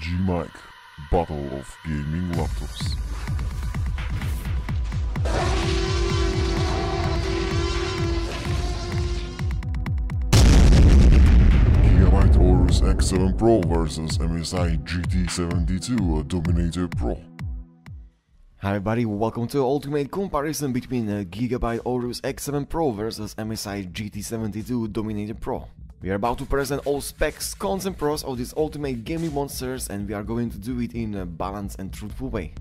GMIKE Battle of Gaming Laptops. Gigabyte Aorus X7 Pro vs MSI GT72 Dominator Pro. Hi everybody, welcome to ultimate comparison between Gigabyte Aorus X7 Pro vs MSI GT72 Dominator Pro. We are about to present all specs, cons and pros of these ultimate gaming monsters, and we are going to do it in a balanced and truthful way.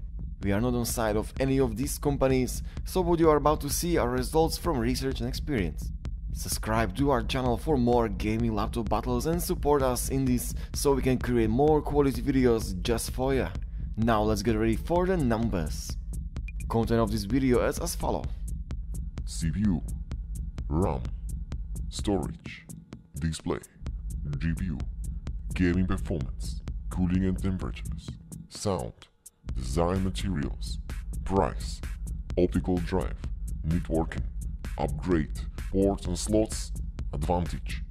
We are not on side of any of these companies, so what you are about to see are results from research and experience. Subscribe to our channel for more gaming laptop battles and support us in this so we can create more quality videos just for you. Now let's get ready for the numbers. Content of this video is as follows: CPU, RAM, storage, display, GPU, gaming performance, cooling and temperatures, sound, design materials, price, optical drive, networking, upgrade, ports and slots, advantage.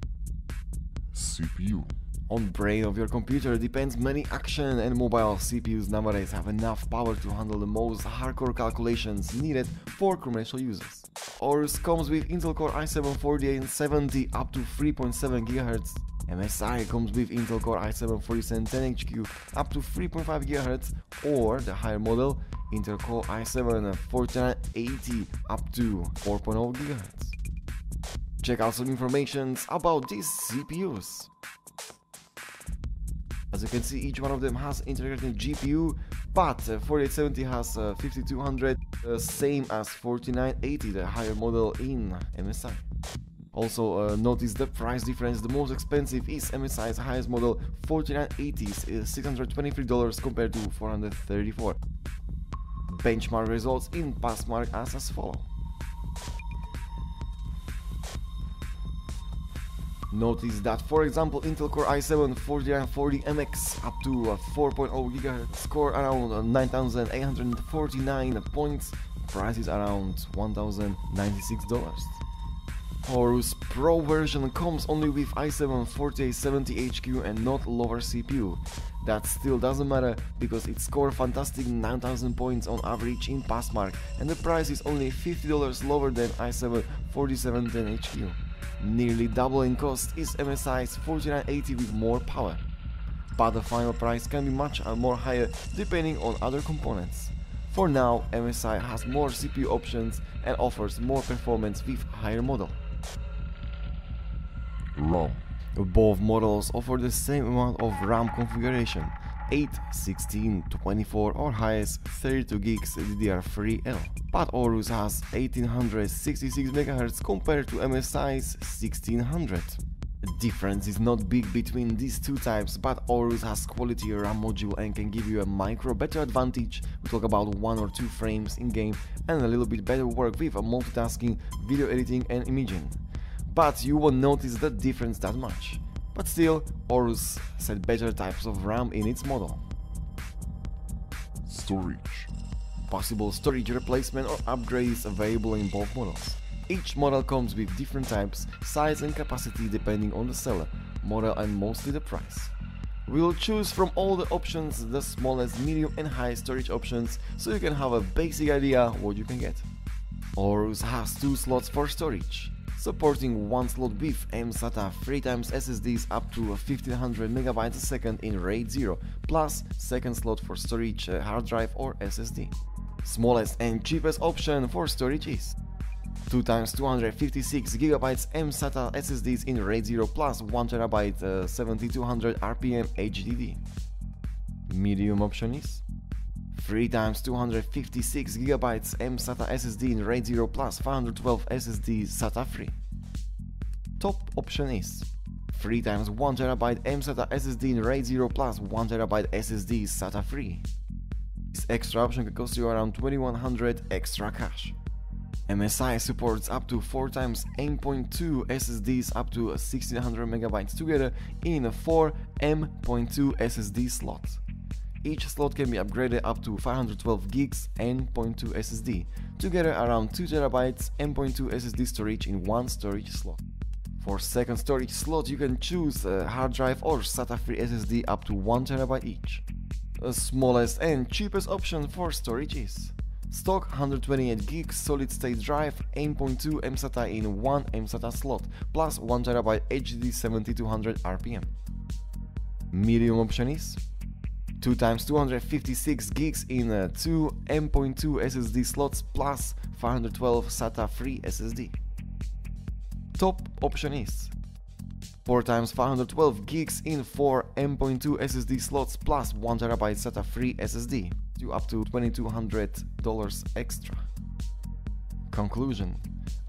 CPU. On brain of your computer depends many action, and mobile CPUs nowadays have enough power to handle the most hardcore calculations needed for commercial users. Aorus comes with Intel Core i7 4870 up to 3.7 GHz. MSI comes with Intel Core i7 4710HQ up to 3.5 GHz, or the higher model Intel Core i7 4980 up to 4.0 GHz. Check out some information about these CPUs. As you can see, each one of them has integrated GPU, but 4870 has 5200, same as 4980, the higher model in MSI. Also notice the price difference. The most expensive is MSI's highest model 4980, is $623 compared to $434. Benchmark results in Passmark as follows. Notice that, for example, Intel Core i7 4940MX up to 4.0 GHz score around 9,849 points, price is around $1,096. Aorus Pro version comes only with i7 4870HQ and not lower CPU. That still doesn't matter because it scored fantastic 9,000 points on average in Passmark, and the price is only $50 lower than i7 4710HQ. Nearly double in cost is MSI's 4980 with more power, but the final price can be much more higher depending on other components. For now, MSI has more CPU options and offers more performance with higher model. RAM. Both models offer the same amount of RAM configuration, 8, 16, 24 or highest 32 gigs DDR3L. But Aorus has 1866 MHz compared to MSI's 1600. The difference is not big between these two types, but Aorus has quality RAM module and can give you a micro better advantage. We talk about 1 or 2 frames in game and a little bit better work with multitasking, video editing and imaging. But you won't notice the difference that much. But still, Aorus set better types of RAM in its model. Storage. Possible storage replacement or upgrades available in both models. Each model comes with different types, size and capacity depending on the seller, model and mostly the price. We will choose from all the options the smallest, medium and high storage options so you can have a basic idea what you can get. Aorus has 2 slots for storage, supporting 1 slot with mSATA 3x SSDs up to 1500 MB a second in RAID 0, plus 2nd slot for storage hard drive or SSD. Smallest and cheapest option for storage is 2x 256 GB mSATA SSDs in RAID 0 plus 1TB 7200 RPM HDD. Medium option is 3x 256 GB mSATA SSD in RAID 0 plus 512 SSD SATA free. Top option is 3x 1TB mSATA SSD in RAID 0 plus 1TB SSD SATA free. This extra option can cost you around 2100 extra cash. MSI supports up to 4x M.2 SSDs up to 1600 MB together in 4 M.2 SSD slots. Each slot can be upgraded up to 512 gigs N.2 SSD, together around 2 TB M.2 SSD storage in one storage slot. For second storage slot you can choose a hard drive or SATA free SSD up to 1TB each. The smallest and cheapest option for storage is stock 128GB solid state drive, 8.2 mSATA in 1 mSATA slot plus 1TB HDD 7200 RPM. Medium option is 2x 256GB in 2 M.2 SSD slots plus 512 SATA free SSD. Top option is 4x 512GB in 4 M.2 SSD slots plus 1TB SATA free SSD, up to $2,200 extra. Conclusion: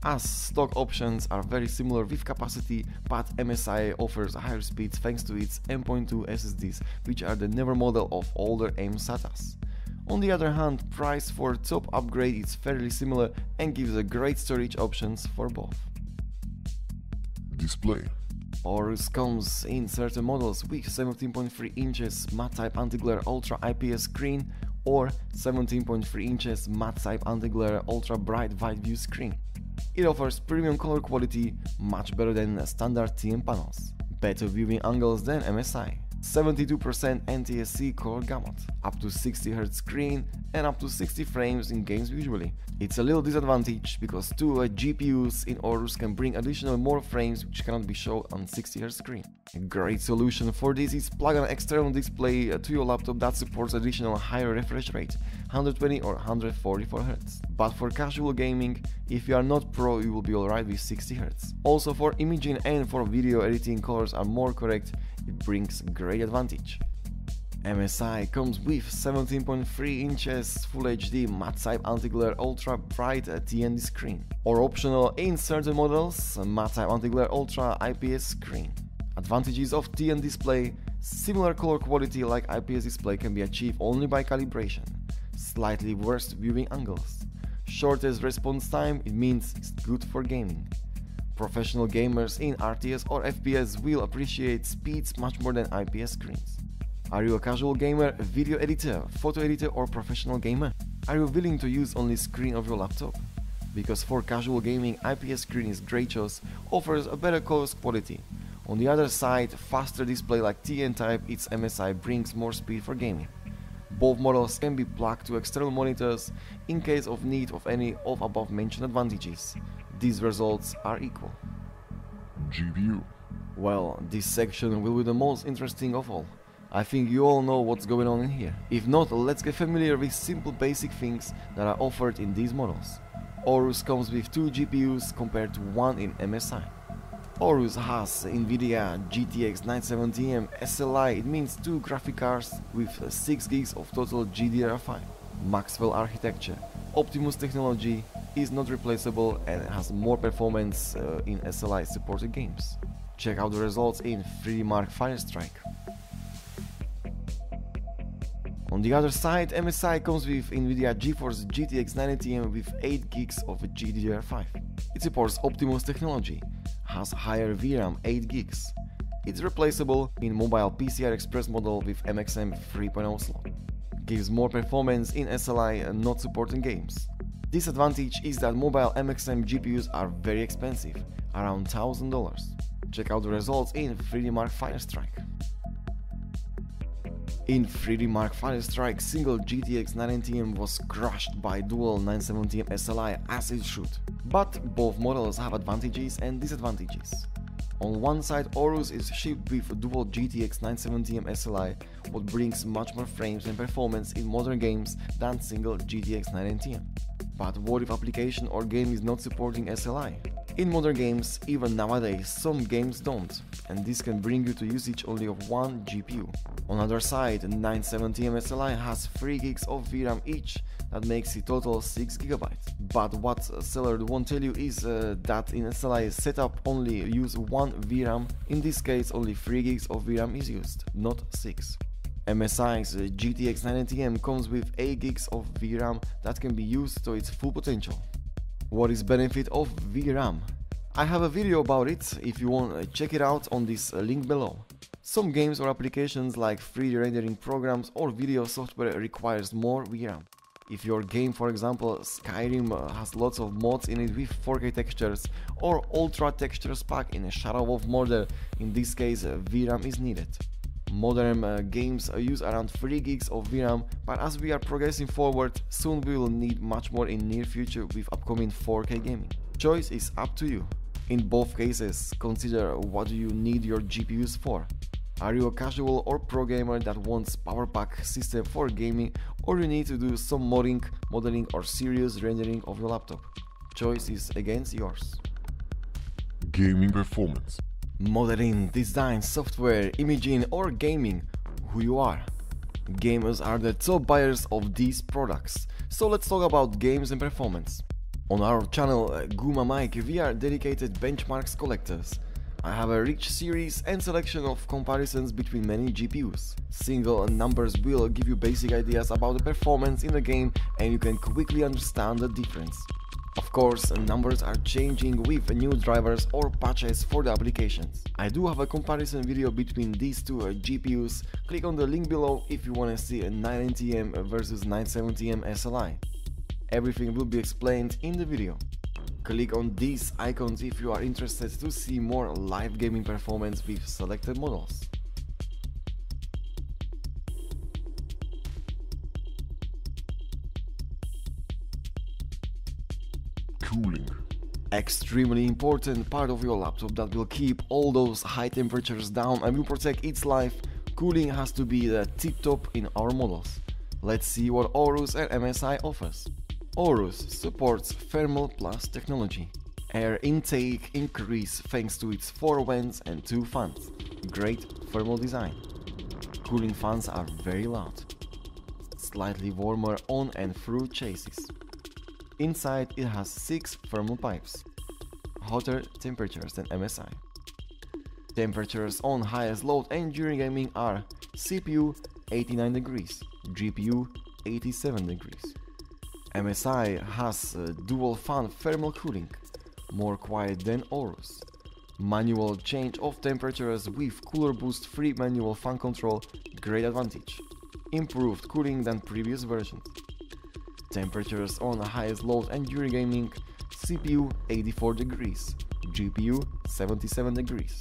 as stock options are very similar with capacity, but MSI offers higher speeds thanks to its M.2 SSDs, which are the newer model of older AIM SATAs. On the other hand, price for top upgrade is fairly similar and gives a great storage options for both. Display. Aorus comes in certain models with 17.3 inches matte type anti-glare ultra IPS screen or 17.3 inches matte type anti-glare ultra bright wide view screen. It offers premium color quality, much better than standard TN panels, better viewing angles than MSI, 72% NTSC color gamut, up to 60Hz screen and up to 60 frames in games visually. It's a little disadvantage because two GPUs in Aorus can bring additional more frames which cannot be shown on 60Hz screen. A great solution for this is plug an external display to your laptop that supports additional higher refresh rate, 120 or 144Hz. But for casual gaming, if you are not pro, you will be alright with 60Hz. Also for imaging and for video editing, colors are more correct, it brings great advantage. MSI comes with 17.3 inches Full HD matte type anti-glare ultra bright TND screen, or optional in certain models matte type anti-glare ultra IPS screen. Advantages of TN display: similar color quality like IPS display can be achieved only by calibration, slightly worse viewing angles, shortest response time, it means it's good for gaming. Professional gamers in RTS or FPS will appreciate speeds much more than IPS screens. Are you a casual gamer, a video editor, photo editor or professional gamer? Are you willing to use only screen of your laptop? Because for casual gaming, IPS screen is great choice, offers a better color quality. On the other side, faster display like TN type, its MSI brings more speed for gaming. Both models can be plugged to external monitors in case of need of any of above mentioned advantages. These results are equal. GPU. Well, this section will be the most interesting of all. I think you all know what's going on in here. If not, let's get familiar with simple basic things that are offered in these models. Aorus comes with 2 GPUs compared to 1 in MSI. Aorus has NVIDIA GTX 970m SLI, it means 2 graphic cards with 6GB of total GDDR5. Maxwell architecture, Optimus technology, is not replaceable and has more performance in SLI supported games. Check out the results in 3D Mark Firestrike. On the other side, MSI comes with NVIDIA GeForce GTX 980M with 8GB of GDDR5. It supports Optimus technology, has higher VRAM 8GB. It's replaceable in mobile PCI Express model with MXM 3.0 slot. Gives more performance in SLI and not supporting games. Disadvantage is that mobile MXM GPUs are very expensive, around $1,000. Check out the results in 3D Mark Firestrike. In 3D Mark Firestrike, single GTX 980M was crushed by dual 970m SLI as it should. But both models have advantages and disadvantages. On one side, Aorus is shipped with dual GTX 970m SLI, what brings much more frames and performance in modern games than single GTX 980M. But what if application or game is not supporting SLI? In modern games, even nowadays, some games don't, and this can bring you to usage only of one GPU. On the other side, 970m SLI has 3GB of VRAM each, that makes it total 6GB. But what seller won't tell you is that in SLI setup only use one VRAM, in this case only 3GB of VRAM is used, not 6. MSI's GTX 980M comes with 8GB of VRAM that can be used to its full potential. What is benefit of VRAM? I have a video about it, if you want check it out on this link below. Some games or applications like 3D rendering programs or video software requires more VRAM. If your game, for example Skyrim, has lots of mods in it with 4K textures or Ultra Textures pack in a Shadow of Mordor, in this case VRAM is needed. Modern games use around 3 gigs of VRAM, but as we are progressing forward, soon we will need much more in near future with upcoming 4K gaming. Choice is up to you. In both cases, consider what do you need your GPUs for. Are you a casual or pro gamer that wants power pack system for gaming, or you need to do some modeling or serious rendering of your laptop? Choice is against yours. Gaming performance. Modeling, design, software, imaging or gaming, who you are. Gamers are the top buyers of these products, so let's talk about games and performance. On our channel GMIKE we are dedicated benchmarks collectors. I have a rich series and selection of comparisons between many GPUs. Single numbers will give you basic ideas about the performance in the game and you can quickly understand the difference. Of course, numbers are changing with new drivers or patches for the applications. I do have a comparison video between these two GPUs. Click on the link below if you want to see a 970m versus 970m SLI. Everything will be explained in the video. Click on these icons if you are interested to see more live gaming performance with selected models. Cooling. Extremely important part of your laptop that will keep all those high temperatures down and will protect its life. Cooling has to be the tip top in our models. Let's see what Aorus and MSI offers. Aorus supports Thermal Plus technology. Air intake increase thanks to its 4 vents and 2 fans. Great thermal design. Cooling fans are very loud. Slightly warmer on and through chassis. Inside it has 6 thermal pipes. Hotter temperatures than MSI. Temperatures on highest load and during gaming are CPU 89 degrees, GPU 87 degrees. MSI has dual fan thermal cooling, more quiet than Aorus. Manual change of temperatures with cooler boost free manual fan control, great advantage. Improved cooling than previous versions. Temperatures on the highest load and during gaming, CPU 84 degrees, GPU 77 degrees.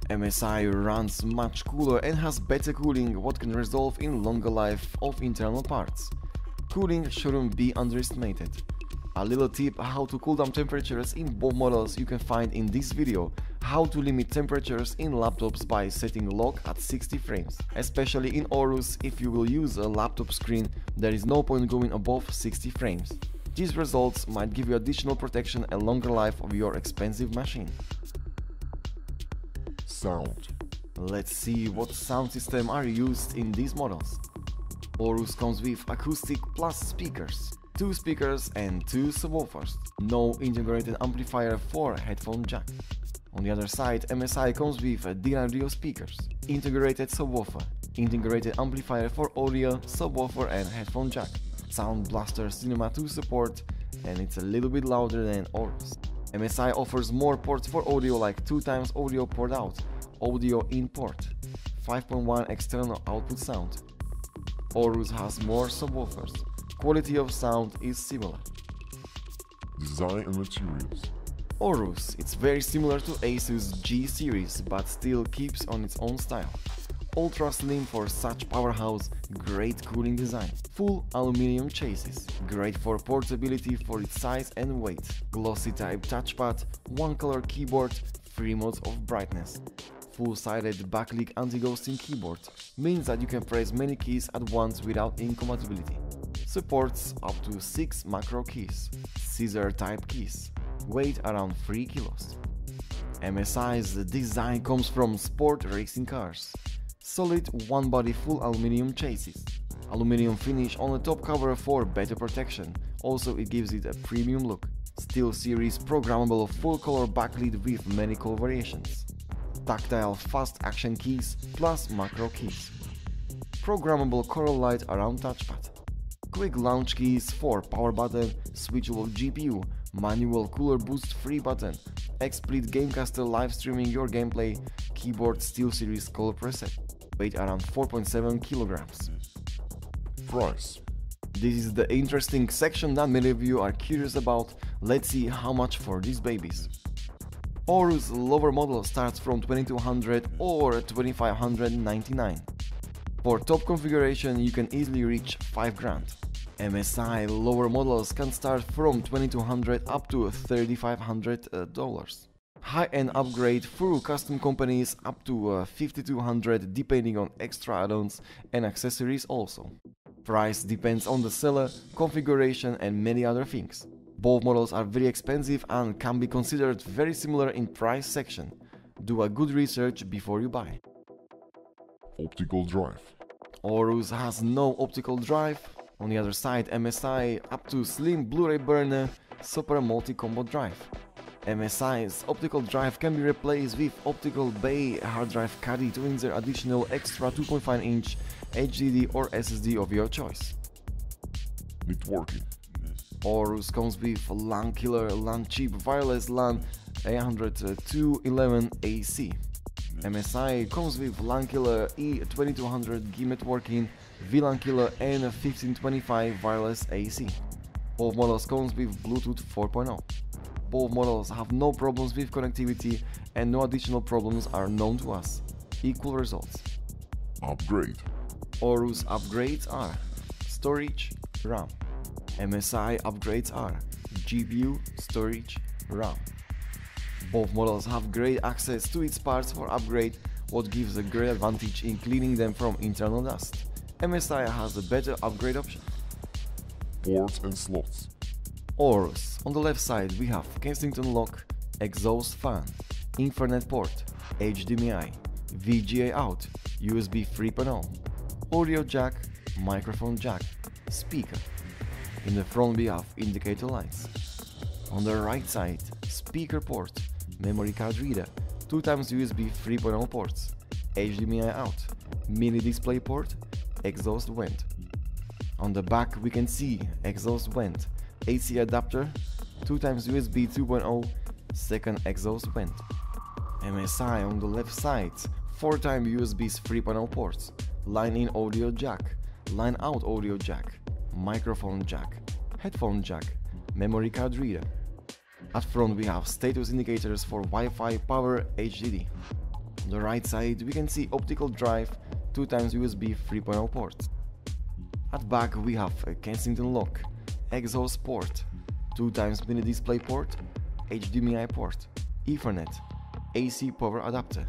MSI runs much cooler and has better cooling, what can result in longer life of internal parts. Cooling shouldn't be underestimated. A little tip how to cool down temperatures in both models you can find in this video. How to limit temperatures in laptops by setting lock at 60 frames. Especially in Aorus, if you will use a laptop screen, there is no point going above 60 frames. These results might give you additional protection and longer life of your expensive machine. Sound. Let's see what sound system are used in these models. Aorus comes with acoustic plus speakers, 2 speakers and 2 subwoofers. No integrated amplifier for headphone jack. On the other side, MSI comes with D-radio speakers, integrated subwoofer, integrated amplifier for audio, subwoofer and headphone jack, Sound Blaster Cinema 2 support, and it's a little bit louder than Aorus. MSI offers more ports for audio like 2x audio port out, audio in port, 5.1 external output sound. Aorus has more subwoofers. Quality of sound is similar. Design and materials. Aorus, it's very similar to Asus G series, but still keeps on its own style. Ultra slim for such powerhouse, great cooling design. Full aluminum chassis, great for portability for its size and weight. Glossy type touchpad, 1 color keyboard, 3 modes of brightness. Full-sided backlit anti-ghosting keyboard, means that you can press many keys at once without incompatibility. Supports up to 6 macro keys, scissor type keys, weight around 3 kilos. MSI's design comes from sport racing cars. Solid one-body full aluminum chassis. Aluminum finish on the top cover for better protection, also it gives it a premium look. Steel series programmable full-color backlit with many color variations. Tactile fast action keys plus macro keys. Programmable coral light around touchpad. Quick launch keys for power button, switchable GPU, manual cooler boost free button, XSplit Gamecaster live streaming your gameplay, keyboard SteelSeries color preset. Weight around 4.7 kilograms. Price. This is the interesting section that many of you are curious about. Let's see how much for these babies. Aorus lower model starts from 2200 or 2599. For top configuration you can easily reach 5 grand. MSI lower models can start from 2200 up to $3500. High-end upgrade through custom companies up to 5200 depending on extra add-ons and accessories also. Price depends on the seller, configuration and many other things. Both models are very expensive and can be considered very similar in price section. Do a good research before you buy. Optical drive. Aorus has no optical drive. On the other side, MSI up to slim Blu-ray burner, super multi-combo drive. MSI's optical drive can be replaced with optical bay hard drive caddy to insert additional extra 2.5-inch HDD or SSD of your choice. Networking. Aorus comes with LAN killer, LAN chip, wireless LAN 802.11ac. MSI comes with LAN killer E2200 GIG networking, VLAN killer and 1525 wireless AC. Both models comes with Bluetooth 4.0. Both models have no problems with connectivity and no additional problems are known to us. Equal results. Upgrade. Aorus upgrades are storage, RAM. MSI upgrades are GPU, storage, RAM. Both models have great access to its parts for upgrade, what gives a great advantage in cleaning them from internal dust. MSI has a better upgrade option. Ports and slots. Aorus. On the left side we have Kensington lock, exhaust fan, Ethernet port, HDMI, VGA out, USB 3.0, audio jack, microphone jack, speaker. In the front we have indicator lights. On the right side, speaker port, memory card reader, 2x USB 3.0 ports, HDMI out, mini display port, exhaust vent. On the back we can see exhaust vent, AC adapter, 2x USB 2.0, second exhaust vent. MSI on the left side, 4x USB 3.0 ports, line in audio jack, line out audio jack, microphone jack, headphone jack, memory card reader. At front we have status indicators for Wi-Fi, power, HDD. On the right side we can see optical drive, 2x USB 3.0 ports. At back we have a Kensington lock, exhaust port, 2x mini display port, HDMI port, Ethernet, AC power adapter,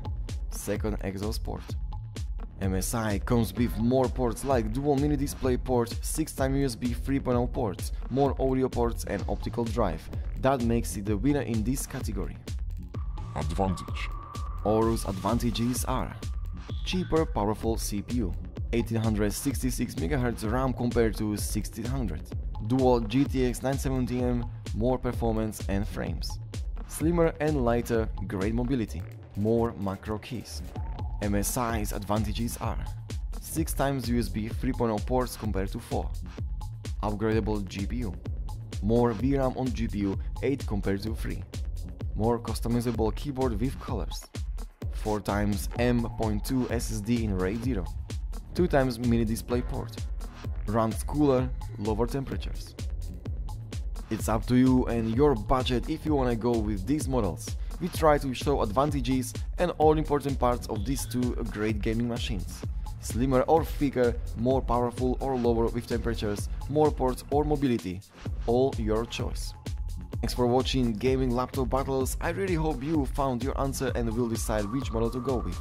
second exhaust port. MSI comes with more ports like dual mini display port, 6x USB 3.0 ports, more audio ports and optical drive. That makes it the winner in this category. Advantage. Aorus advantages are cheaper powerful CPU, 1866 MHz RAM compared to 1600, dual GTX 970M, more performance and frames, slimmer and lighter, great mobility, more macro keys. MSI's advantages are 6x USB 3.0 ports compared to 4, upgradable GPU, more VRAM on GPU 8 compared to 3, more customizable keyboard with colors, 4x M.2 SSD in RAID 0, 2x mini display port, runs cooler, lower temperatures. It's up to you and your budget if you wanna go with these models. We try to show advantages and all important parts of these two great gaming machines. Slimmer or thicker, more powerful or lower with temperatures, more ports or mobility, all your choice. Thanks for watching Gaming Laptop Battles. I really hope you found your answer and will decide which model to go with.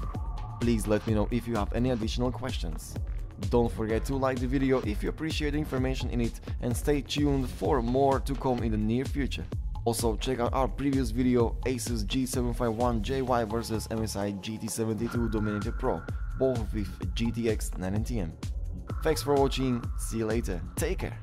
Please let me know if you have any additional questions. Don't forget to like the video if you appreciate the information in it and stay tuned for more to come in the near future. Also check out our previous video Asus G751JY vs MSI GT72 Dominator Pro, both with GTX 990M. Thanks for watching, see you later, take care!